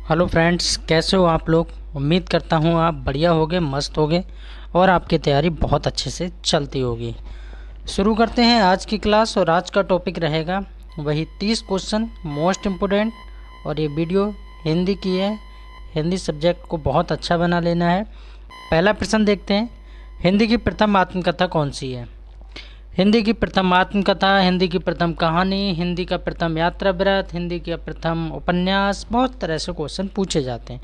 Hello friends, कैसे हो आप लोग। उम्मीद करता हूँ आप बढ़िया होगे, मस्त होगे और आपकी तैयारी बहुत अच्छे से चलती होगी। शुरू करते हैं आज की क्लास। और आज का टॉपिक रहेगा वही 30 क्वेश्चन मोस्ट इम्पोर्टेंट। और ये वीडियो हिंदी की है। हिंदी सब्जेक्ट को बहुत अच्छा बना लेना है। पहला प्रश्न देखते हैं, हिंदी की प्रथम आत्मकथा कौन सी है। हिंदी की प्रथम आत्मकथा, हिंदी की प्रथम कहानी, हिंदी का प्रथम यात्रा व्रत, हिंदी का प्रथम उपन्यास, बहुत तरह से क्वेश्चन पूछे जाते हैं।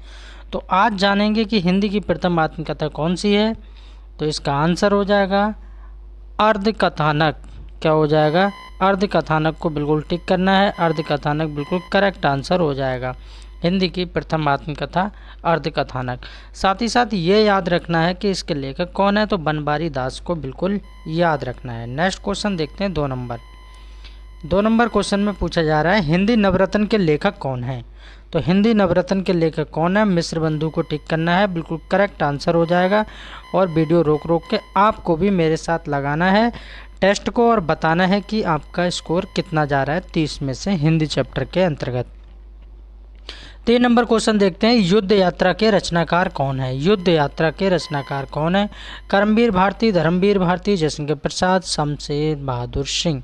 तो आज जानेंगे कि हिंदी की प्रथम आत्मकथा कौन सी है। तो इसका आंसर हो जाएगा अर्ध कथानक। क्या हो जाएगा? अर्ध कथानक को बिल्कुल टिक करना है। अर्ध कथानक बिल्कुल करेक्ट आंसर हो जाएगा। हिंदी की प्रथम आत्मकथा अर्ध कथानक। साथ ही साथ ये याद रखना है कि इसके लेखक कौन है, तो बनवारी दास को बिल्कुल याद रखना है। नेक्स्ट क्वेश्चन देखते हैं, 2 नंबर क्वेश्चन में पूछा जा रहा है हिंदी नवरत्न के लेखक कौन है। तो हिंदी नवरत्न के लेखक कौन है, मिश्र बंधु को टिक करना है, बिल्कुल करेक्ट आंसर हो जाएगा। और वीडियो रोक रोक के आपको भी मेरे साथ लगाना है टेस्ट को और बताना है कि आपका स्कोर कितना जा रहा है 30 में से हिंदी चैप्टर के अंतर्गत। 3 नंबर क्वेश्चन देखते हैं, युद्ध यात्रा के रचनाकार कौन है। युद्ध यात्रा के रचनाकार कौन है? करमवीर भारती, धर्मवीर भारती, जयशंकर प्रसाद, शमशेर बहादुर सिंह।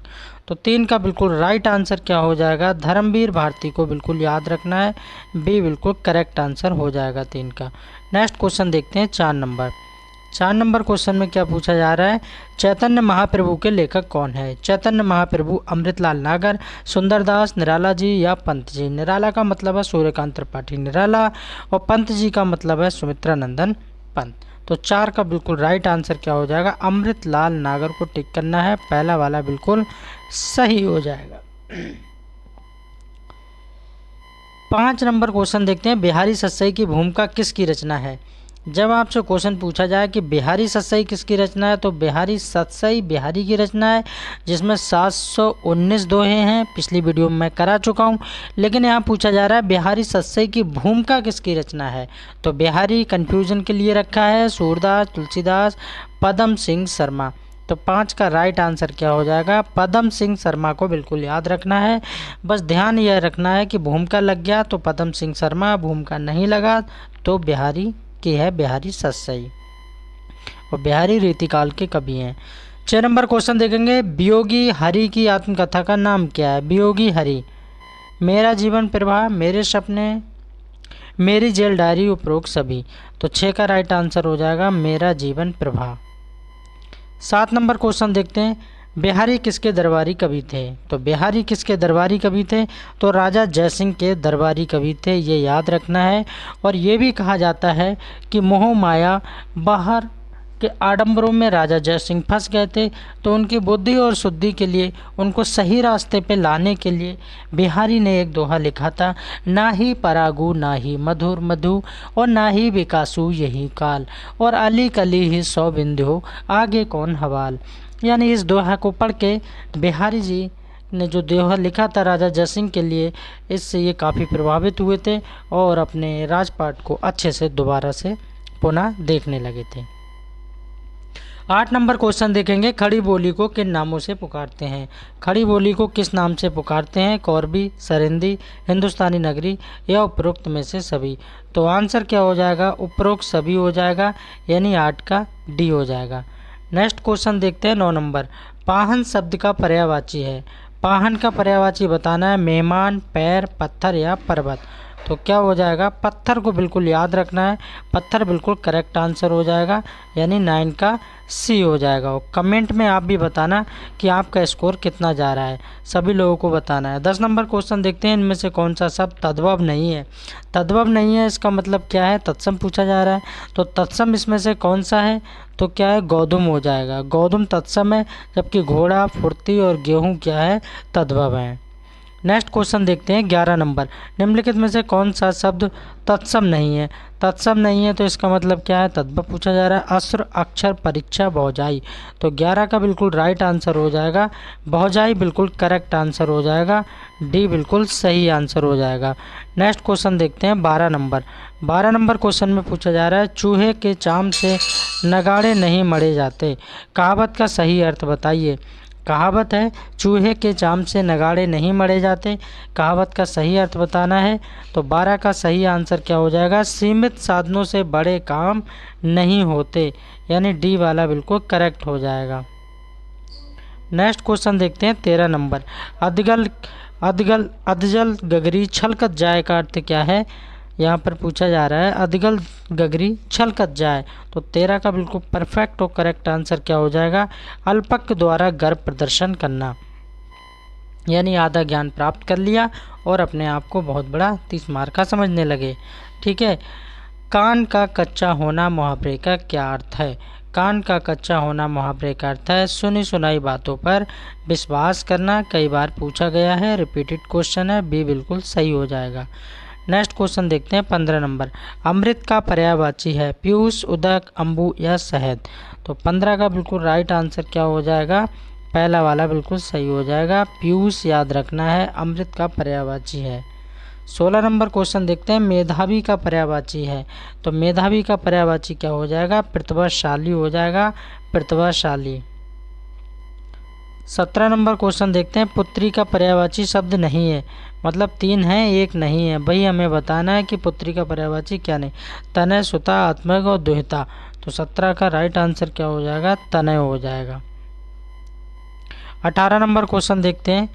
तो 3 का बिल्कुल राइट आंसर क्या हो जाएगा? धर्मवीर भारती को बिल्कुल याद रखना है। बी बिल्कुल करेक्ट आंसर हो जाएगा 3 का। नेक्स्ट क्वेश्चन देखते हैं, 4 नंबर क्वेश्चन में क्या पूछा जा रहा है, चैतन्य महाप्रभु के लेखक कौन है। चैतन्य महाप्रभु अमृतलाल नागर, सुंदरदास, निराला जी या पंत जी। निराला का मतलब है सूर्यकांत त्रिपाठी निराला और पंत जी का मतलब है सुमित्रा नंदन पंत। तो 4 का बिल्कुल राइट आंसर क्या हो जाएगा? अमृतलाल नागर को टिक करना है। पहला वाला बिल्कुल सही हो जाएगा। 5 नंबर क्वेश्चन देखते हैं, बिहारी सत्सई की भूमिका किसकी रचना है। जब आपसे क्वेश्चन पूछा जाए कि बिहारी सत्सई किसकी रचना है, तो बिहारी सत्सई बिहारी की रचना है, जिसमें 719 दोहे हैं। पिछली वीडियो में मैं करा चुका हूं, लेकिन यहाँ पूछा जा रहा है बिहारी सत्सई की भूमिका किसकी रचना है। तो बिहारी कन्फ्यूजन के लिए रखा है सूरदास, तुलसीदास, पदम सिंह शर्मा। तो 5 का राइट आंसर क्या हो जाएगा? पदम सिंह शर्मा को बिल्कुल याद रखना है। बस ध्यान यह रखना है कि भूमिका लग गया तो पदम सिंह शर्मा, भूमिका नहीं लगा तो बिहारी की है बिहारी सत्सई। और बिहारी रीतिकाल के कवि हैं। 6 नंबर क्वेश्चन देखेंगे, वियोगी हरि की आत्मकथा का नाम क्या है। वियोगी हरि, मेरा जीवन प्रवाह, मेरे सपने, मेरी जेल डायरी, उपरोक्त सभी। तो 6 का राइट आंसर हो जाएगा मेरा जीवन प्रवाह। 7 नंबर क्वेश्चन देखते हैं, बिहारी किसके दरबारी कवि थे। तो बिहारी किसके दरबारी कवि थे? तो राजा जयसिंह के दरबारी कवि थे, ये याद रखना है। और ये भी कहा जाता है कि मोह माया बाहर के आडंबरों में राजा जयसिंह फंस गए थे, तो उनकी बुद्धि और शुद्धि के लिए, उनको सही रास्ते पे लाने के लिए बिहारी ने एक दोहा लिखा था, ना ही परागु ना ही मधुर मधु और ना ही विकासु यही काल और अली कली ही सौ बिंदु आगे कौन हवाल। यानी इस दोहा को पढ़ के बिहारी जी ने जो दोहा लिखा था राजा जयसिंह के लिए, इससे ये काफ़ी प्रभावित हुए थे और अपने राजपाट को अच्छे से दोबारा से पुनः देखने लगे थे। 8 नंबर क्वेश्चन देखेंगे, खड़ी बोली को किन नामों से पुकारते हैं। खड़ी बोली को किस नाम से पुकारते हैं? कौरबी, सरिंदी, हिंदुस्तानी नगरी या उपरोक्त में से सभी। तो आंसर क्या हो जाएगा? उपरोक्त सभी हो जाएगा, यानी 8 का डी हो जाएगा। नेक्स्ट क्वेश्चन देखते हैं, 9 नंबर, पाहन शब्द का पर्यायवाची है। पाहन का पर्यायवाची बताना है, मेहमान, पैर, पत्थर या पर्वत। तो क्या हो जाएगा? पत्थर को बिल्कुल याद रखना है। पत्थर बिल्कुल करेक्ट आंसर हो जाएगा, यानी 9 का सी हो जाएगा। और कमेंट में आप भी बताना कि आपका स्कोर कितना जा रहा है, सभी लोगों को बताना है। 10 नंबर क्वेश्चन देखते हैं, इनमें से कौन सा शब्द तद्भव नहीं है। तद्भव नहीं है इसका मतलब क्या है? तत्सम पूछा जा रहा है। तो तत्सम इसमें से कौन सा है? तो क्या है? गौधुम हो जाएगा। गौधुम तत्सम है, जबकि घोड़ा, फुर्ती और गेहूँ क्या है? तद्भव है। नेक्स्ट क्वेश्चन देखते हैं, 11 नंबर, निम्नलिखित में से कौन सा शब्द तत्सम नहीं है। तत्सम नहीं है तो इसका मतलब क्या है? तद्भव पूछा जा रहा है। अस्त्र, अक्षर, परीक्षा, भौजाई। तो 11 का बिल्कुल राइट आंसर हो जाएगा भौजाई, बिल्कुल करेक्ट आंसर हो जाएगा। डी बिल्कुल सही आंसर हो जाएगा। नेक्स्ट क्वेश्चन देखते हैं, 12 नंबर। 12 नंबर क्वेश्चन में पूछा जा रहा है, चूहे के चाम से नगाड़े नहीं मढ़े जाते, कहावत का सही अर्थ बताइए। कहावत है चूहे के चाम से नगाड़े नहीं मढ़े जाते। कहावत का सही अर्थ बताना है, तो 12 का सही आंसर क्या हो जाएगा, सीमित साधनों से बड़े काम नहीं होते, यानी डी वाला बिल्कुल करेक्ट हो जाएगा। नेक्स्ट क्वेश्चन देखते हैं 13 नंबर। अधजल गगरी छलकत जाए का अर्थ क्या है, यहाँ पर पूछा जा रहा है अधगल गगरी छलकत जाए। तो 13 का बिल्कुल परफेक्ट और करेक्ट आंसर क्या हो जाएगा, अल्पज्ञ द्वारा गर्व प्रदर्शन करना, यानी आधा ज्ञान प्राप्त कर लिया और अपने आप को बहुत बड़ा 30 मार्क का समझने लगे। ठीक है। कान का कच्चा होना मुहावरे का क्या अर्थ है। कान का कच्चा होना मुहावरे का अर्थ है सुनी सुनाई बातों पर विश्वास करना। कई बार पूछा गया है, रिपीटेड क्वेश्चन है, बी बिल्कुल सही हो जाएगा। नेक्स्ट क्वेश्चन देखते हैं 15 नंबर। अमृत का पर्यायवाची है पीयूष, उदक, अम्बु या शहद। तो 15 का बिल्कुल राइट आंसर क्या हो जाएगा, पहला वाला बिल्कुल सही हो जाएगा, पीयूष याद रखना है, अमृत का पर्यायवाची है। 16 नंबर क्वेश्चन देखते हैं। मेधावी का पर्यायवाची है, तो मेधावी का पर्यायवाची क्या हो जाएगा, प्रतिभाशाली हो जाएगा, प्रतिभाशाली। 17 नंबर क्वेश्चन देखते हैं। पुत्री का पर्यायवाची शब्द नहीं है, मतलब 3 है 1 नहीं है, भाई हमें बताना है कि पुत्री का पर्यायवाची क्या नहीं। तनय, सुता, आत्मक और दुहिता। तो 17 का राइट आंसर क्या हो जाएगा, तनय हो जाएगा। 18 नंबर क्वेश्चन देखते हैं।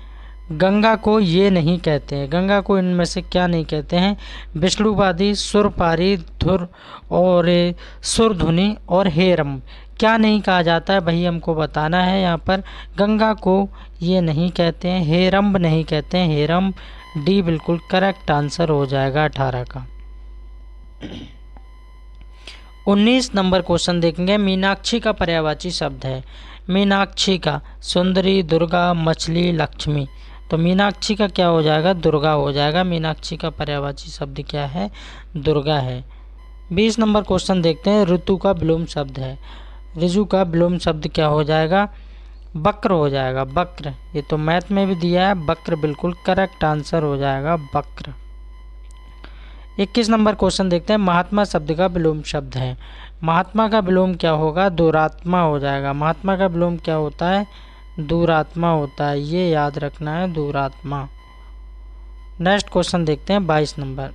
गंगा को ये नहीं कहते हैं, गंगा को इनमें से क्या नहीं कहते हैं, विष्णुवादी, सुरपारी, धुर और सुरधुनी और हेरम। क्या नहीं कहा जाता है भाई हमको बताना है। यहाँ पर गंगा को ये नहीं कहते हैं, हेरम्ब नहीं कहते हैं, हेरम्ब, डी बिल्कुल करेक्ट आंसर हो जाएगा 18 का। 19 नंबर क्वेश्चन देखेंगे। मीनाक्षी का पर्यायवाची शब्द है, मीनाक्षी का सुंदरी, दुर्गा, मछली, लक्ष्मी। तो मीनाक्षी का क्या हो जाएगा, दुर्गा हो जाएगा। मीनाक्षी का पर्यायवाची शब्द क्या है, दुर्गा है। 20 नंबर क्वेश्चन देखते हैं। ऋतु का विलोम शब्द है, ऋजु का विलोम शब्द क्या हो जाएगा, वक्र हो जाएगा, वक्र। ये तो मैथ में भी दिया है, वक्र बिल्कुल करेक्ट आंसर हो जाएगा, वक्र। 21 नंबर क्वेश्चन देखते हैं। महात्मा शब्द का विलोम शब्द है, महात्मा का विलोम क्या होगा, दुरात्मा हो जाएगा। महात्मा का विलोम क्या होता है, दुरात्मा होता है, ये याद रखना है, दुरात्मा। नेक्स्ट क्वेश्चन देखते हैं 22 नंबर।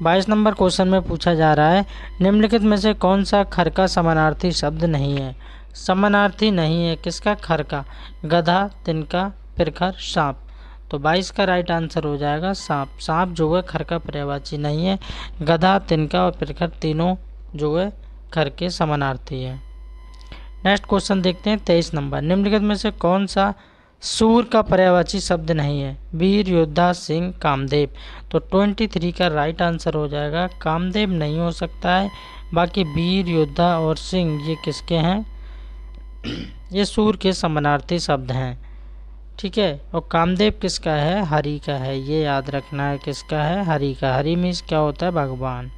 22 नंबर क्वेश्चन में पूछा जा रहा है निम्नलिखित में से कौन सा खर का समानार्थी शब्द नहीं है। समानार्थी नहीं है किसका, खर का, गधा, तिनका, पिरखर, सांप। तो 22 का राइट आंसर हो जाएगा सांप। सांप जो है खर का पर्यायवाची नहीं है, गधा, तिनका और पिरखर तीनों जो है खर के समानार्थी है। नेक्स्ट क्वेश्चन देखते हैं 23 नंबर। निम्नलिखित में से कौन सा सूर का पर्यायवाची शब्द नहीं है, वीर, योद्धा, सिंह, कामदेव। तो 23 का राइट आंसर हो जाएगा, कामदेव नहीं हो सकता है। बाकी वीर, योद्धा और सिंह ये किसके हैं, ये सूर के समानार्थी शब्द हैं। ठीक है। और कामदेव किसका है, हरि का है, ये याद रखना है, किसका है, हरि का। हरि मीन्स क्या होता है, भगवान।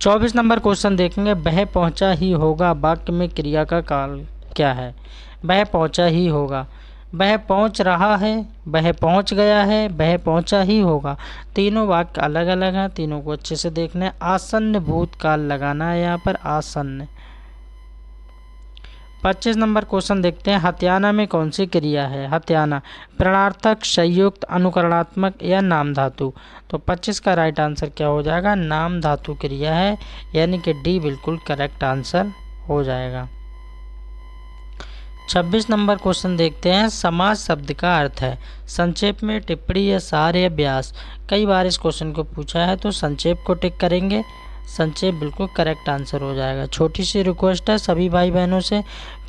24 नंबर क्वेश्चन देखेंगे। वह पहुंचा ही होगा वाक्य में क्रिया का काल क्या है। वह पहुंचा ही होगा, वह पहुंच रहा है, वह पहुंच गया है, वह पहुंचा ही होगा। तीनों वाक्य अलग अलग हैं, तीनों को अच्छे से देखना है। आसन्न भूतकाल लगाना है यहाँ पर, आसन्न। 25 नंबर क्वेश्चन देखते हैं। हत्याना में कौन सी क्रिया है। हत्याना प्रणार्थक, संयुक्त, अनुकरणात्मक या नाम धातु। तो 25 का राइट आंसर क्या हो जाएगा, नाम धातु क्रिया है, यानी कि डी बिल्कुल करेक्ट आंसर हो जाएगा। 26 नंबर क्वेश्चन देखते हैं। समास शब्द का अर्थ है संक्षेप में, टिप्पणी या सार या व्यास। कई बार इस क्वेश्चन को पूछा है, तो संक्षेप को टिक करेंगे, संक्षेप बिल्कुल करेक्ट आंसर हो जाएगा। छोटी सी रिक्वेस्ट है सभी भाई बहनों से,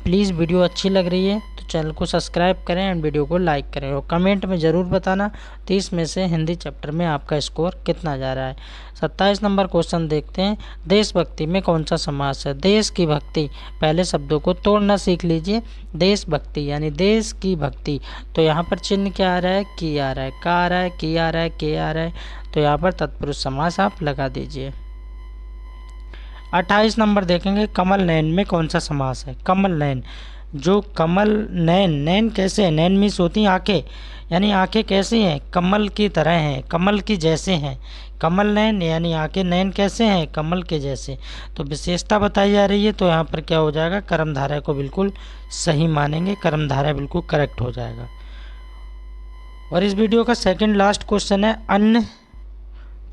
प्लीज़ वीडियो अच्छी लग रही है तो चैनल को सब्सक्राइब करें एंड वीडियो को लाइक करें, और कमेंट में ज़रूर बताना 30 में से हिंदी चैप्टर में आपका स्कोर कितना जा रहा है। 27 नंबर क्वेश्चन देखते हैं। देशभक्ति में कौन सा समास है। देश की भक्ति, पहले शब्दों को तोड़ना सीख लीजिए। देशभक्ति यानी देश की भक्ति, तो यहाँ पर चिन्ह क्या आ रहा है, की आ रहा है, का आ रहा है, की आ रहा है, के आ रहा है, तो यहाँ पर तत्पुरुष समास आप लगा दीजिए। 28 नंबर देखेंगे। कमल नयन में कौन सा समास है। कमल नयन, जो कमल नैन, नैन कैसे है, नैन मीन्स होती हैं आंखें, यानी आंखें कैसी हैं, कमल की तरह हैं, कमल की जैसे हैं। कमल नैन यानी आंखें नैन कैसे हैं, कमल के जैसे। तो विशेषता बताई जा रही है, तो यहाँ पर क्या हो जाएगा, कर्मधारय को बिल्कुल सही मानेंगे, कर्मधारय बिल्कुल करेक्ट हो जाएगा। और इस वीडियो का सेकंड लास्ट क्वेश्चन है अन्न,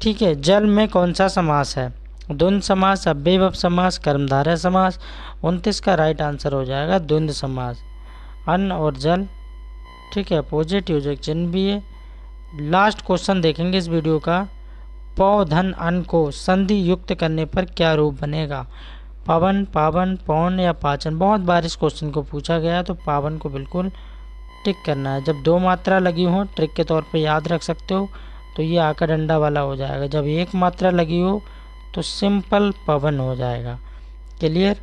ठीक है, जल में कौन सा समास है, द्वंद्व समास, अव्ययीभाव समास, कर्मधारय समास। 29 का राइट आंसर हो जाएगा द्वंद्व समास। अन्न और जल, ठीक है, अपोजिट योजक चिन्ह भी है। लास्ट क्वेश्चन देखेंगे इस वीडियो का, पौ धन अन्न को संधि युक्त करने पर क्या रूप बनेगा, पवन, पावन, पौन या पाचन। बहुत बार इस क्वेश्चन को पूछा गया, तो पावन को बिल्कुल टिक करना है। जब 2 मात्रा लगी हो, ट्रिक के तौर पे याद रख सकते हो, तो ये आका डंडा वाला हो जाएगा। जब 1 मात्रा लगी हो तो सिंपल पवन हो जाएगा। क्लियर।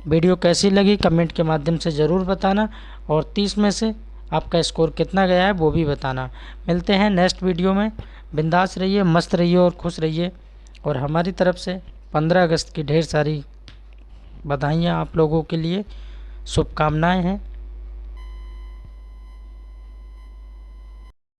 वीडियो कैसी लगी कमेंट के माध्यम से ज़रूर बताना, और 30 में से आपका स्कोर कितना गया है वो भी बताना। मिलते हैं नेक्स्ट वीडियो में। बिंदास रहिए, मस्त रहिए और खुश रहिए। और हमारी तरफ से 15 अगस्त की ढेर सारी बधाइयाँ आप लोगों के लिए, शुभकामनाएं हैं।